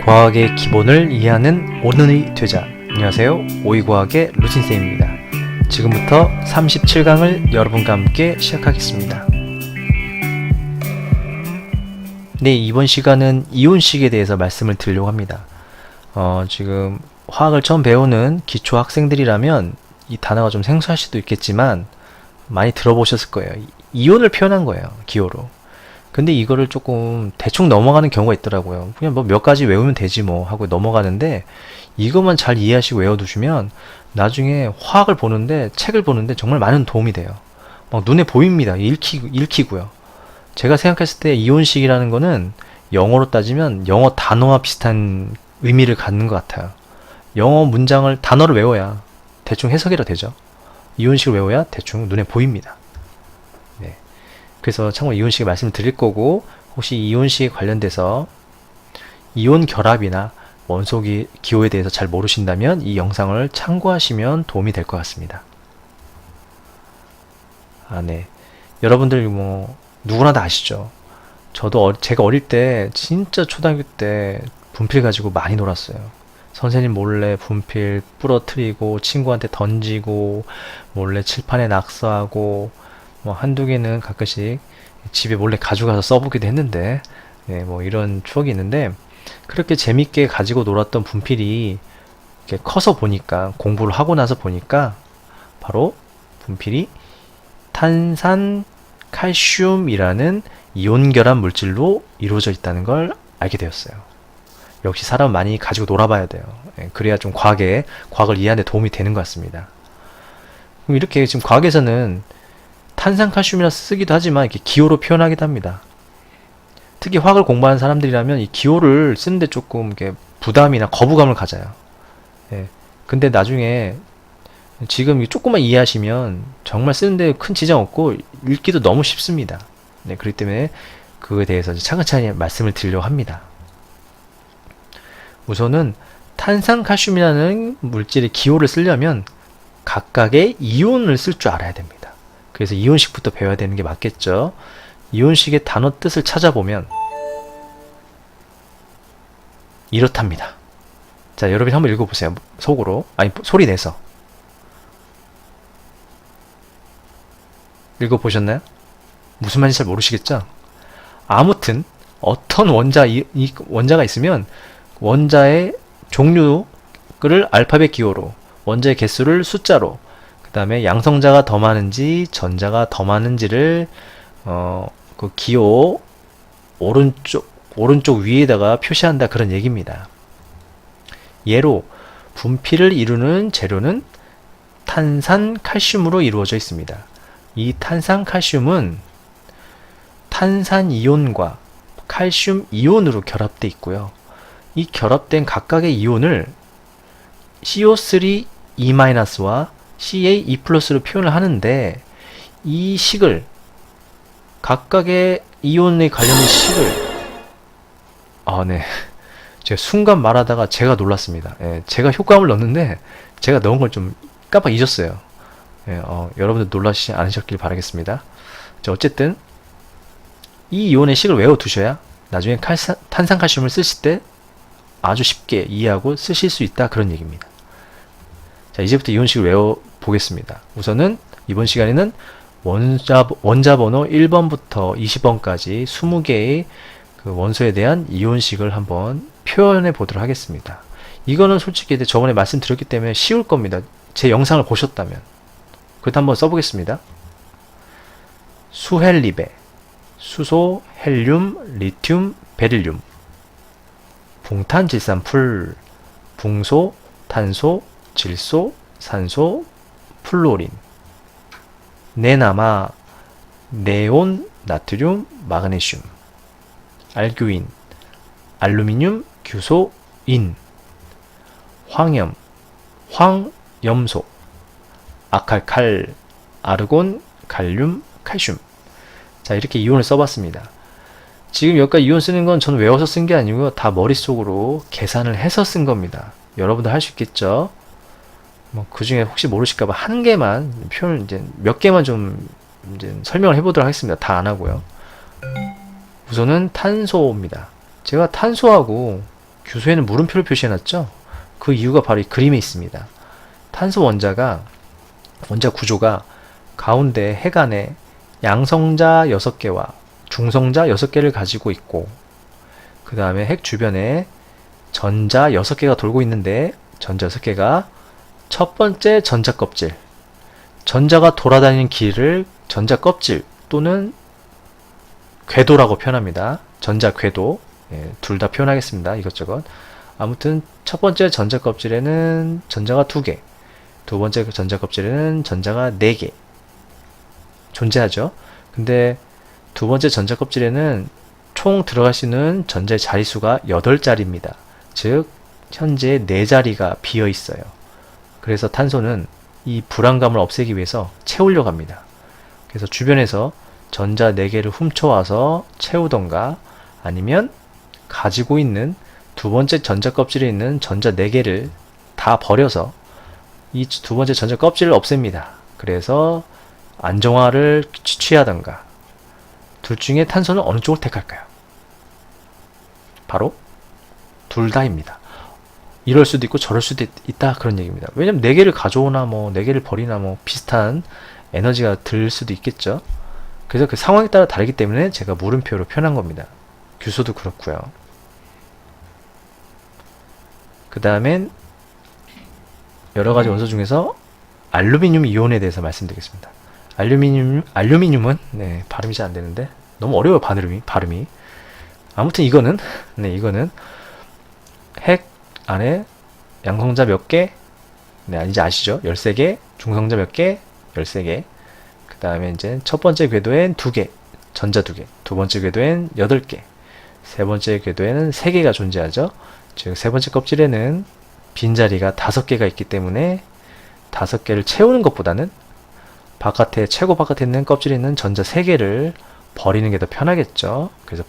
과학의 기본을 이해하는 오늘의 되자. 안녕하세요, 오이과학의 루틴쌤입니다. 지금부터 37강을 여러분과 함께 시작하겠습니다. 네, 이번 시간은 이온식에 대해서 말씀을 드리려고 합니다. 지금 화학을 처음 배우는 기초 학생들이라면 이 단어가 좀 생소할 수도 있겠지만 많이 들어보셨을 거예요. 이온을 표현한 거예요, 기호로. 근데 이거를 조금 대충 넘어가는 경우가 있더라고요. 그냥 뭐 몇 가지 외우면 되지 뭐 하고 넘어가는데, 이것만 잘 이해하시고 외워두시면 나중에 화학을 보는데, 책을 보는데 정말 많은 도움이 돼요. 막 눈에 보입니다. 읽히고요. 제가 생각했을 때 이온식이라는 거는 영어로 따지면 영어 단어와 비슷한 의미를 갖는 것 같아요. 영어 문장을, 단어를 외워야 대충 해석이라 되죠. 이온식을 외워야 대충 눈에 보입니다. 네. 그래서 참고로 이온식을 말씀을 드릴 거고, 혹시 이온식 관련돼서 이온 결합이나 원소 기호에 대해서 잘 모르신다면 이 영상을 참고하시면 도움이 될 것 같습니다. 네. 여러분들 뭐 누구나 다 아시죠? 저도 제가 어릴 때, 진짜 초등학교 때 분필 가지고 많이 놀았어요. 선생님 몰래 분필 부러뜨리고 친구한테 던지고 몰래 칠판에 낙서하고, 뭐 한두 개는 가끔씩 집에 몰래 가져가서 써보기도 했는데, 네, 뭐 이런 추억이 있는데, 그렇게 재밌게 가지고 놀았던 분필이 이렇게 커서 보니까, 공부를 하고 나서 보니까 바로 분필이 탄산 칼슘이라는 이온 결합 물질로 이루어져 있다는 걸 알게 되었어요. 역시 사람 많이 가지고 놀아봐야 돼요. 그래야 좀 과학을 이해하는 데 도움이 되는 것 같습니다. 그럼 이렇게 지금 과학에서는 탄산칼슘이라 쓰기도 하지만 이렇게 기호로 표현하기도 합니다. 특히 화학을 공부하는 사람들이라면 이 기호를 쓰는데 조금 이렇게 부담이나 거부감을 가져요. 근데 나중에 지금 조금만 이해하시면 정말 쓰는데 큰 지장 없고 읽기도 너무 쉽습니다. 그렇기 때문에 그거에 대해서 차근차근히 말씀을 드리려고 합니다. 우선은 탄산칼슘이라는 물질의 기호를 쓰려면 각각의 이온을 쓸 줄 알아야 됩니다. 그래서 이온식부터 배워야 되는 게 맞겠죠. 이온식의 단어 뜻을 찾아보면 이렇답니다. 자, 여러분이 한번 읽어보세요. 속으로. 아니, 소리 내서. 읽어보셨나요? 무슨 말인지 잘 모르시겠죠? 아무튼 어떤 원자가 있으면 원자의 종류를 알파벳 기호로, 원자의 개수를 숫자로, 그 다음에 양성자가 더 많은지 전자가 더 많은지를 그 기호 오른쪽 위에다가 표시한다, 그런 얘기입니다. 예로 분필을 이루는 재료는 탄산칼슘으로 이루어져 있습니다. 이 탄산칼슘은 탄산이온과 칼슘 이온으로 결합되어 있고요. 이 결합된 각각의 이온을 CO3E-와 CaE+로 표현을 하는데, 이 식을, 각각의 이온에 관련된 식을, 네. 제가 순간 말하다가 제가 놀랐습니다. 제가 효과음을 넣었는데 제가 넣은 걸 좀 깜빡 잊었어요. 여러분들 놀라시지 않으셨길 바라겠습니다. 자, 어쨌든 이 이온의 식을 외워두셔야 나중에 탄산칼슘을 쓰실 때 아주 쉽게 이해하고 쓰실 수 있다, 그런 얘기입니다. 자, 이제부터 이온식을 외워보겠습니다. 우선은 이번 시간에는 원자 번호 1번부터 20번까지 20개의 그 원소에 대한 이온식을 한번 표현해 보도록 하겠습니다. 이거는 솔직히 저번에 말씀드렸기 때문에 쉬울 겁니다. 제 영상을 보셨다면. 그것도 한번 써보겠습니다. 수헬리베, 수소, 헬륨, 리튬, 베릴륨, 붕탄질산풀, 붕소, 탄소, 질소, 산소, 플로린, 네나마, 네온, 나트륨, 마그네슘, 알교인, 알루미늄, 규소, 인, 황염, 황염소, 아칼칼, 아르곤, 갈륨, 칼슘. 자, 이렇게 이온을 써봤습니다. 지금 여기까지 이온 쓰는 건 저는 외워서 쓴 게 아니고요, 다 머릿속으로 계산을 해서 쓴 겁니다. 여러분도 할 수 있겠죠? 그 중에 혹시 모르실까봐 한 개만 몇 개만 좀 설명을 해보도록 하겠습니다. 다 안 하고요. 우선은 탄소입니다. 제가 탄소하고 규소에는 물음표를 표시해놨죠? 그 이유가 바로 이 그림에 있습니다. 탄소 원자 구조가 가운데 핵안에 양성자 6개와 중성자 6개를 가지고 있고, 그 다음에 핵 주변에 전자 6개가 돌고 있는데, 전자 6개가 첫 번째 전자 껍질, 전자가 돌아다니는 길을 전자 껍질 또는 궤도라고 표현합니다. 전자 궤도. 둘 다 표현하겠습니다. 이것저것. 아무튼 첫 번째 전자 껍질에는 전자가 2개, 두 번째 전자 껍질에는 전자가 4개 존재하죠. 근데 두 번째 전자 껍질에는 총 들어갈 수 있는 전자의 자릿수가 8자리입니다. 즉 현재 4자리가 비어 있어요. 그래서 탄소는 이 불안감을 없애기 위해서 채우려고 합니다. 그래서 주변에서 전자 4개를 훔쳐와서 채우던가, 아니면 가지고 있는 두 번째 전자 껍질에 있는 전자 4개를 다 버려서 이 두 번째 전자 껍질을 없앱니다. 그래서 안정화를 취하던가. 둘 중에 탄소는 어느 쪽을 택할까요? 바로 둘 다입니다. 이럴 수도 있고 저럴 수도 있다, 그런 얘기입니다. 왜냐면 4개를 가져오나 4개를 버리나 비슷한 에너지가 들 수도 있겠죠. 그래서 그 상황에 따라 다르기 때문에 제가 물음표로 표현한 겁니다. 규소도 그렇고요. 그 다음엔 여러가지 원소 중에서 알루미늄 이온에 대해서 말씀드리겠습니다. 알루미늄은 발음이 잘 안되는데 너무 어려워요. 발음이. 아무튼 이거는 핵 안에 양성자 몇 개, 이제 아시죠? 13개, 중성자 몇 개, 13개. 그 다음에 이제 첫 번째 궤도엔 2개, 전자 2개, 두 번째 궤도엔 8개, 세 번째 궤도에는 3개가 존재하죠. 즉, 세 번째 껍질에는 빈자리가 5개가 있기 때문에 5개를 채우는 것보다는 최고 바깥에 있는 껍질에 있는 전자 3개를 버리는 게 더 편하겠죠. 그래서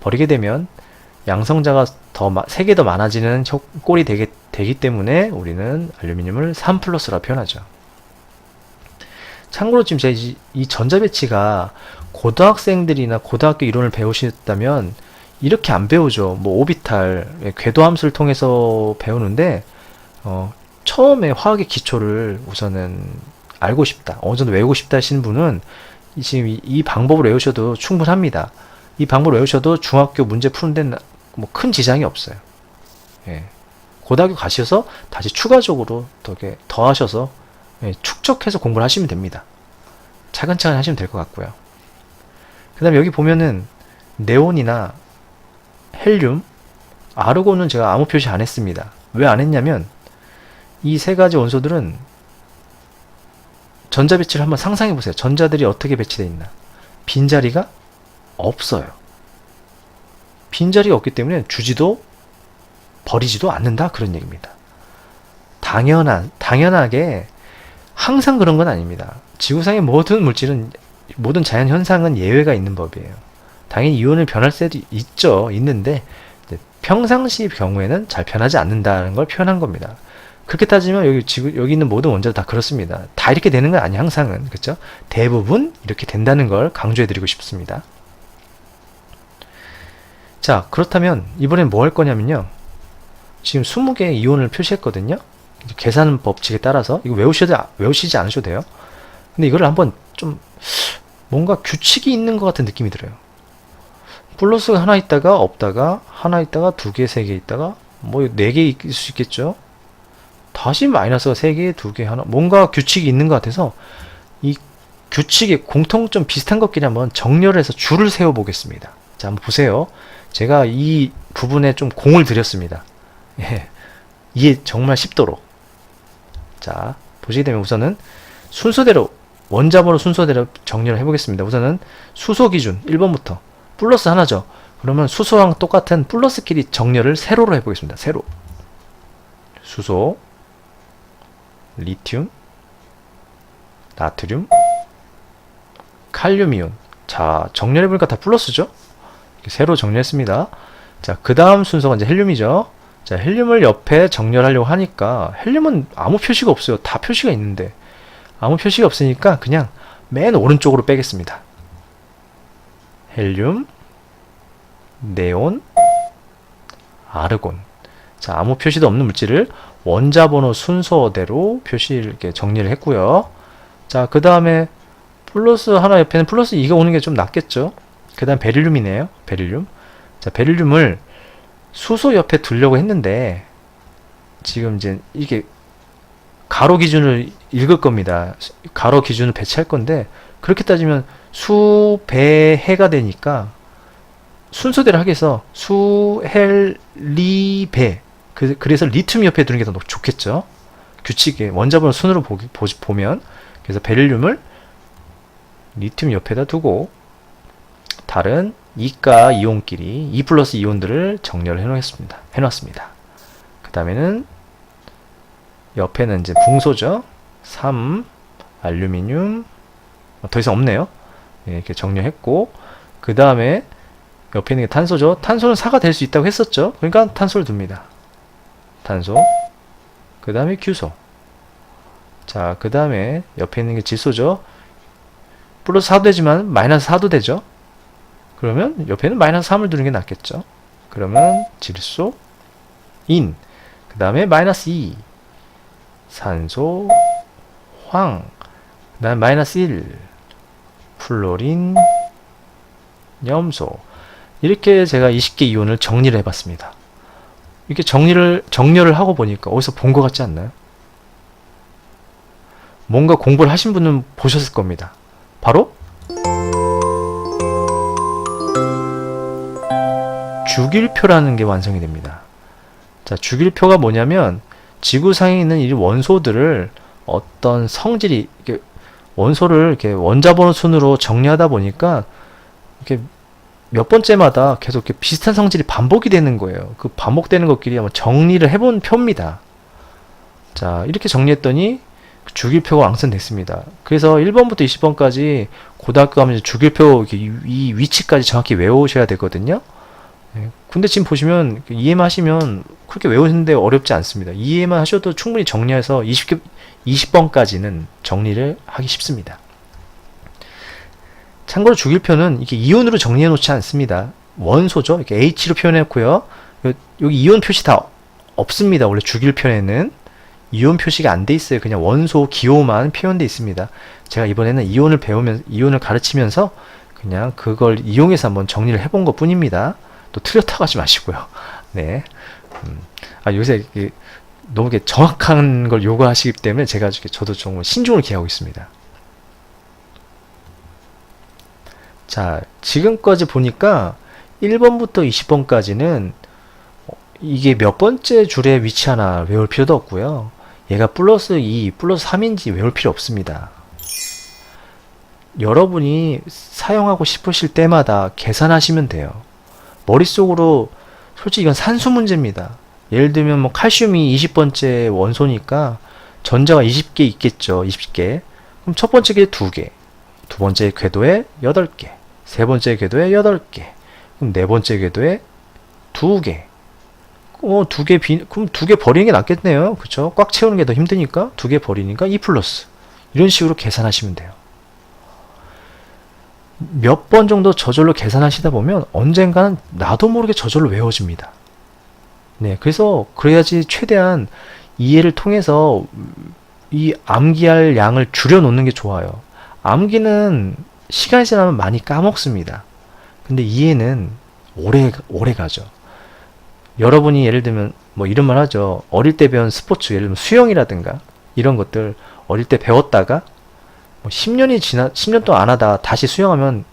버리게 되면 양성자가 3개 더 많아지는 꼴이 되기 때문에 우리는 알루미늄을 3+라 표현하죠. 참고로 지금 제가 이 전자배치가 고등학생들이나 고등학교 이론을 배우셨다면 이렇게 안 배우죠. 오비탈, 궤도 함수를 통해서 배우는데, 처음에 화학의 기초를 우선은 알고 싶다, 어느 정도 외우고 싶다 하시는 분은 지금 이 방법을 외우셔도 충분합니다. 이 방법을 외우셔도 중학교 문제 푸는 데는 큰 지장이 없어요. 고등학교 가셔서 다시 추가적으로 더 하셔서 축적해서 공부를 하시면 됩니다. 차근차근 하시면 될 것 같고요. 그 다음에 여기 보면은 네온이나 헬륨, 아르곤은 제가 아무 표시 안 했습니다. 왜 안 했냐면 이 세 가지 원소들은 전자 배치를 한번 상상해 보세요. 전자들이 어떻게 배치되어 있나? 빈자리가 없어요. 빈자리가 없기 때문에 주지도 버리지도 않는다, 그런 얘기입니다. 당연하게 항상 그런 건 아닙니다. 지구상의 모든 물질은, 모든 자연 현상은 예외가 있는 법이에요. 당연히 이온을 변할 때도 있는데 평상시 경우에는 잘 변하지 않는다는 걸 표현한 겁니다. 그렇게 따지면 여기 있는 모든 원자도 다 그렇습니다. 다 이렇게 되는 건 아니에요. 항상은. 그렇죠? 대부분 이렇게 된다는 걸 강조해 드리고 싶습니다. 자, 그렇다면 이번엔 뭐 할 거냐면요. 지금 20개의 이온을 표시했거든요. 계산 법칙에 따라서 이거 외우시지 않으셔도 돼요. 근데 이거를 한번 좀 뭔가 규칙이 있는 것 같은 느낌이 들어요. 플러스가 하나 있다가 없다가, 하나 있다가 2개, 3개 있다가 4개 있을 수 있겠죠. 다시 마이너스가 3개, 2개, 하나, 뭔가 규칙이 있는 것 같아서 이 규칙의 공통점 비슷한 것끼리 한번 정렬해서 줄을 세워 보겠습니다. 자, 한번 보세요. 제가 이 부분에 좀 공을 들였습니다. 이해 정말 쉽도록. 자, 보시게 되면 우선은 순서대로, 원자번호 순서대로 정리를 해보겠습니다. 우선은 수소 기준 1번부터 플러스 하나죠. 그러면 수소랑 똑같은 플러스끼리 정렬을 세로로 해보겠습니다. 세로. 수소, 리튬, 나트륨, 칼륨이온. 자, 정렬해보니까 다 플러스죠? 세로 정렬했습니다. 자, 그 다음 순서가 이제 헬륨이죠. 자, 헬륨을 옆에 정렬하려고 하니까 헬륨은 아무 표시가 없어요. 다 표시가 있는데 아무 표시가 없으니까 그냥 맨 오른쪽으로 빼겠습니다. 헬륨, 네온, 아르곤. 자, 아무 표시도 없는 물질을 원자 번호 순서대로 표시를 이렇게 정리를 했고요. 자, 그 다음에 플러스 하나 옆에는 플러스 2가 오는 게 좀 낫겠죠. 그 다음 베릴륨이네요. 베릴륨. 자, 베릴륨을 수소 옆에 두려고 했는데 지금 이제 이게 가로 기준을 읽을 겁니다. 가로 기준을 배치할 건데 그렇게 따지면 수배해가 되니까 순서대로 하겠어. 수헬리배. 그래서 리튬 옆에 두는 게 더 좋겠죠. 규칙에 원자번호 순으로 보면 그래서 베릴륨을 리튬 옆에다 두고 다른 이가 이온끼리 2 플러스 이온들을 정렬을 해놨습니다. 그 다음에는 옆에는 이제 붕소죠. 3 알루미늄 더 이상 없네요. 예, 이렇게 정렬했고 그 다음에 옆에 있는 게 탄소죠. 탄소는 4가 될 수 있다고 했었죠. 그러니까 탄소를 둡니다. 탄소. 그 다음에 규소. 자, 그 다음에 옆에 있는 게 질소죠. 플러스 4도 되지만 마이너스 4도 되죠. 그러면 옆에는 마이너스 3을 두는 게 낫겠죠. 그러면 질소, 인. 그 다음에 마이너스 2. 산소, 황. 그 다음에 마이너스 1. 플로린, 염소. 이렇게 제가 20개 이온을 정리를 해봤습니다. 이렇게 정렬을 하고 보니까 어디서 본 것 같지 않나요? 뭔가 공부를 하신 분은 보셨을 겁니다. 바로 주기율표라는 게 완성이 됩니다. 자, 주기율표가 뭐냐면 지구상에 있는 이 원소들을 어떤 성질이 원소를 이렇게 원자번호 순으로 정리하다 보니까 이렇게 몇 번째마다 계속 이렇게 비슷한 성질이 반복이 되는 거예요. 그 반복되는 것끼리 한번 정리를 해본 표입니다. 자, 이렇게 정리했더니 주기표가 완성됐습니다. 그래서 1번부터 20번까지 고등학교 가면 주기표 이 위치까지 정확히 외우셔야 되거든요. 근데 지금 보시면 이해만 하시면 그렇게 외우는데 어렵지 않습니다. 이해만 하셔도 충분히 정리해서 20번까지는 정리를 하기 쉽습니다. 참고로 주기표는 이렇게 이온으로 정리해 놓지 않습니다. 원소죠. 이렇게 H로 표현해 놓고요. 여기 이온 표시 다 없습니다. 원래 주기표에는 이온 표시가 안 돼 있어요. 그냥 원소 기호만 표현되어 있습니다. 제가 이번에는 이온을 가르치면서 그냥 그걸 이용해서 한번 정리를 해본 것 뿐입니다. 또 틀렸다고 하지 마시고요. 네. 요새 너무 정확한 걸 요구하시기 때문에 제가 저도 정말 신중을 기하고 있습니다. 자, 지금까지 보니까 1번부터 20번까지는 이게 몇 번째 줄에 위치하나 외울 필요도 없고요. 얘가 플러스 2, 플러스 3인지 외울 필요 없습니다. 여러분이 사용하고 싶으실 때마다 계산하시면 돼요. 머릿속으로 솔직히 이건 산수 문제입니다. 예를 들면 뭐 칼슘이 20번째 원소니까 전자가 20개 있겠죠. 20개. 그럼 첫 번째 궤도에 2개, 두 번째 궤도에 8개, 세 번째 궤도에 8개, 그럼 네 번째 궤도에 2개. 그럼 2개 버리는 게 낫겠네요. 그쵸? 꽉 채우는 게 더 힘드니까 2개 버리니까 2 플러스. 이런 식으로 계산하시면 돼요. 몇 번 정도 저절로 계산하시다 보면 언젠가는 나도 모르게 저절로 외워집니다. 네, 그래야지 최대한 이해를 통해서 이 암기할 양을 줄여놓는 게 좋아요. 암기는 시간이 지나면 많이 까먹습니다. 근데 이해는 오래 가죠. 여러분이 예를 들면 뭐 이런 말 하죠. 어릴 때 배운 스포츠, 예를 들면 수영이라든가 이런 것들 어릴 때 배웠다가 뭐 10년 동안 안 하다 다시 수영하면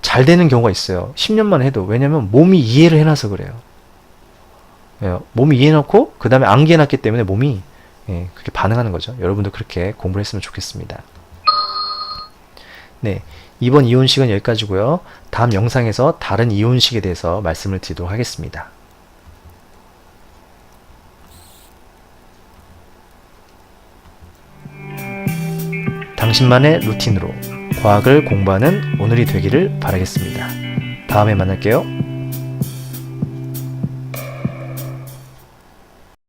잘 되는 경우가 있어요. 10년만 해도. 왜냐면 몸이 이해를 해놔서 그래요. 몸이 이해해놓고 그 다음에 암기해놨기 때문에 몸이 그렇게 반응하는 거죠. 여러분도 그렇게 공부를 했으면 좋겠습니다. 네, 이번 이온식은 여기까지고요. 다음 영상에서 다른 이온식에 대해서 말씀을 드리도록 하겠습니다. 당신만의 루틴으로 과학을 공부하는 오늘이 되기를 바라겠습니다. 다음에 만날게요.